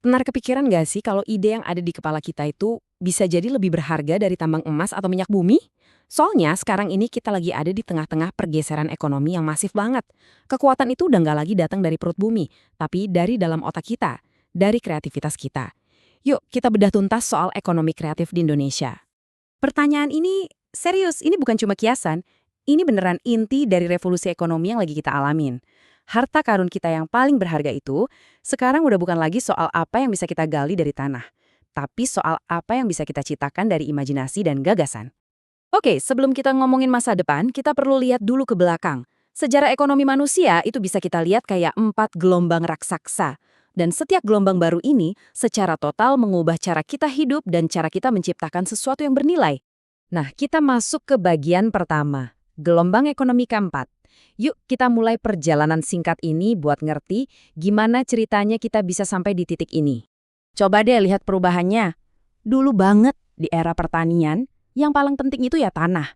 Pernah kepikiran nggak sih kalau ide yang ada di kepala kita itu bisa jadi lebih berharga dari tambang emas atau minyak bumi? Soalnya sekarang ini kita lagi ada di tengah-tengah pergeseran ekonomi yang masif banget. Kekuatan itu udah nggak lagi datang dari perut bumi, tapi dari dalam otak kita, dari kreativitas kita. Yuk kita bedah tuntas soal ekonomi kreatif di Indonesia. Pertanyaan ini serius, ini bukan cuma kiasan. Ini beneran inti dari revolusi ekonomi yang lagi kita alamin. Harta karun kita yang paling berharga itu sekarang udah bukan lagi soal apa yang bisa kita gali dari tanah, tapi soal apa yang bisa kita ciptakan dari imajinasi dan gagasan. Oke, sebelum kita ngomongin masa depan, kita perlu lihat dulu ke belakang. Sejarah ekonomi manusia itu bisa kita lihat kayak 4 gelombang raksasa. Dan setiap gelombang baru ini secara total mengubah cara kita hidup dan cara kita menciptakan sesuatu yang bernilai. Nah, kita masuk ke bagian pertama, gelombang ekonomi keempat. Yuk kita mulai perjalanan singkat ini buat ngerti gimana ceritanya kita bisa sampai di titik ini. Coba deh lihat perubahannya. Dulu banget di era pertanian, yang paling penting itu ya tanah.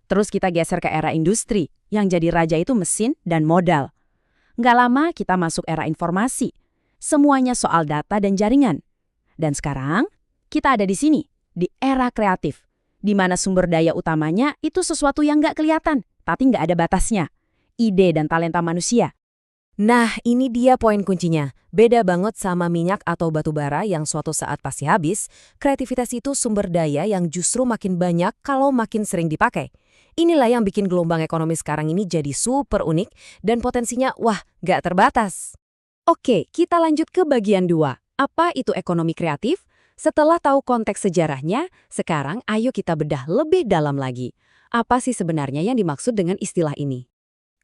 Terus kita geser ke era industri, yang jadi raja itu mesin dan modal. Nggak lama kita masuk era informasi. Semuanya soal data dan jaringan. Dan sekarang, kita ada di sini, di era kreatif, di mana sumber daya utamanya itu sesuatu yang nggak kelihatan, tapi nggak ada batasnya. Ide dan talenta manusia. Nah, ini dia poin kuncinya. Beda banget sama minyak atau batu bara yang suatu saat pasti habis, kreativitas itu sumber daya yang justru makin banyak kalau makin sering dipakai. Inilah yang bikin gelombang ekonomi sekarang ini jadi super unik dan potensinya, wah, nggak terbatas. Oke, kita lanjut ke bagian 2. Apa itu ekonomi kreatif? Setelah tahu konteks sejarahnya, sekarang ayo kita bedah lebih dalam lagi. Apa sih sebenarnya yang dimaksud dengan istilah ini?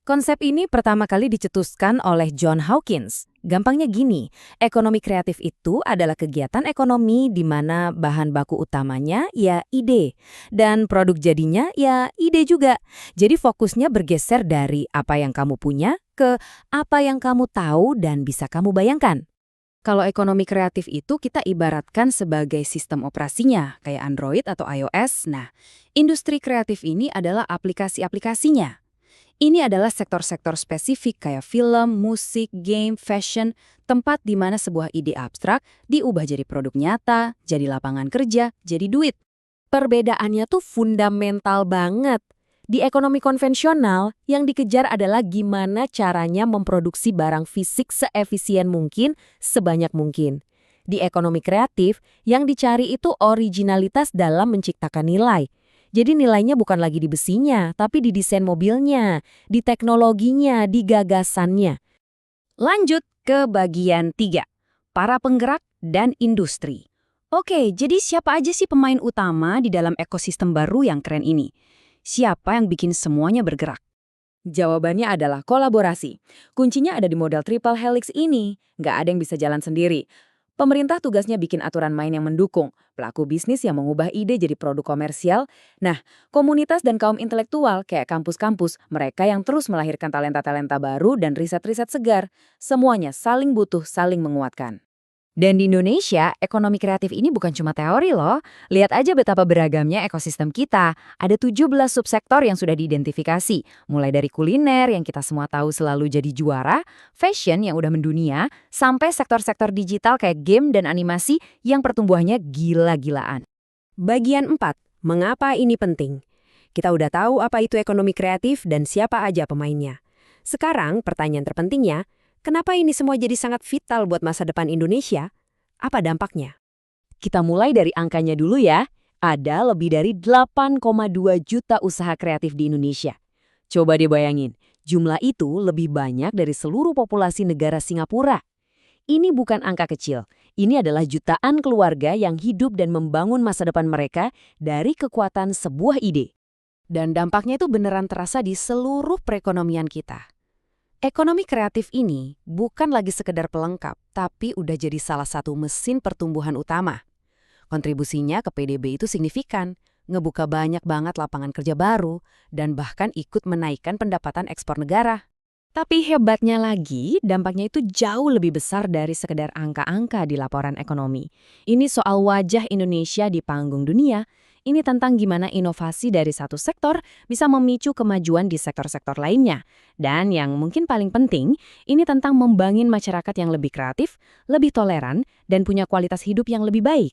Konsep ini pertama kali dicetuskan oleh John Hawkins. Gampangnya gini, ekonomi kreatif itu adalah kegiatan ekonomi di mana bahan baku utamanya ya ide, dan produk jadinya ya ide juga. Jadi fokusnya bergeser dari apa yang kamu punya ke apa yang kamu tahu dan bisa kamu bayangkan. Kalau ekonomi kreatif itu kita ibaratkan sebagai sistem operasinya, kayak Android atau iOS. Nah, industri kreatif ini adalah aplikasi-aplikasinya. Ini adalah sektor-sektor spesifik kayak film, musik, game, fashion, tempat di mana sebuah ide abstrak diubah jadi produk nyata, jadi lapangan kerja, jadi duit. Perbedaannya tuh fundamental banget. Di ekonomi konvensional, yang dikejar adalah gimana caranya memproduksi barang fisik seefisien mungkin, sebanyak mungkin. Di ekonomi kreatif, yang dicari itu originalitas dalam menciptakan nilai. Jadi nilainya bukan lagi di besinya, tapi di desain mobilnya, di teknologinya, di gagasannya. Lanjut ke bagian 3, para penggerak dan industri. Oke, jadi siapa aja sih pemain utama di dalam ekosistem baru yang keren ini? Siapa yang bikin semuanya bergerak? Jawabannya adalah kolaborasi. Kuncinya ada di model triple helix ini. Nggak ada yang bisa jalan sendiri. Pemerintah tugasnya bikin aturan main yang mendukung, pelaku bisnis yang mengubah ide jadi produk komersial. Nah, komunitas dan kaum intelektual kayak kampus-kampus, mereka yang terus melahirkan talenta-talenta baru dan riset-riset segar. Semuanya saling butuh, saling menguatkan. Dan di Indonesia, ekonomi kreatif ini bukan cuma teori loh. Lihat aja betapa beragamnya ekosistem kita. Ada 17 subsektor yang sudah diidentifikasi. Mulai dari kuliner yang kita semua tahu selalu jadi juara, fashion yang udah mendunia, sampai sektor-sektor digital kayak game dan animasi yang pertumbuhannya gila-gilaan. Bagian 4. Mengapa ini penting? Kita udah tahu apa itu ekonomi kreatif dan siapa aja pemainnya. Sekarang pertanyaan terpentingnya, kenapa ini semua jadi sangat vital buat masa depan Indonesia? Apa dampaknya? Kita mulai dari angkanya dulu ya. Ada lebih dari 8,2 juta usaha kreatif di Indonesia. Coba dibayangin, jumlah itu lebih banyak dari seluruh populasi negara Singapura. Ini bukan angka kecil. Ini adalah jutaan keluarga yang hidup dan membangun masa depan mereka dari kekuatan sebuah ide. Dan dampaknya itu beneran terasa di seluruh perekonomian kita. Ekonomi kreatif ini bukan lagi sekedar pelengkap, tapi udah jadi salah satu mesin pertumbuhan utama. Kontribusinya ke PDB itu signifikan, ngebuka banyak banget lapangan kerja baru, dan bahkan ikut menaikkan pendapatan ekspor negara. Tapi hebatnya lagi, dampaknya itu jauh lebih besar dari sekedar angka-angka di laporan ekonomi. Ini soal wajah Indonesia di panggung dunia. Ini tentang gimana inovasi dari satu sektor bisa memicu kemajuan di sektor-sektor lainnya. Dan yang mungkin paling penting, ini tentang membangun masyarakat yang lebih kreatif, lebih toleran, dan punya kualitas hidup yang lebih baik.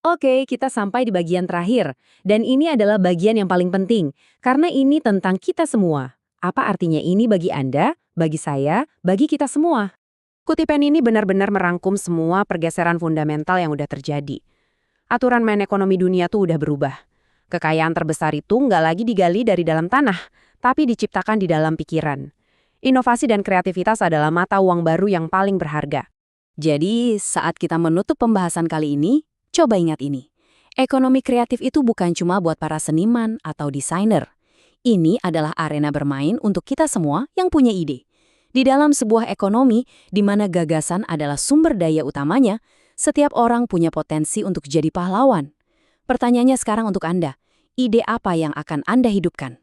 Oke, kita sampai di bagian terakhir. Dan ini adalah bagian yang paling penting, karena ini tentang kita semua. Apa artinya ini bagi Anda, bagi saya, bagi kita semua? Kutipan ini benar-benar merangkum semua pergeseran fundamental yang udah terjadi. Aturan main ekonomi dunia tuh udah berubah. Kekayaan terbesar itu nggak lagi digali dari dalam tanah, tapi diciptakan di dalam pikiran. Inovasi dan kreativitas adalah mata uang baru yang paling berharga. Jadi, saat kita menutup pembahasan kali ini, coba ingat ini. Ekonomi kreatif itu bukan cuma buat para seniman atau desainer. Ini adalah arena bermain untuk kita semua yang punya ide. Di dalam sebuah ekonomi di mana gagasan adalah sumber daya utamanya, setiap orang punya potensi untuk jadi pahlawan. Pertanyaannya sekarang untuk Anda, ide apa yang akan Anda hidupkan?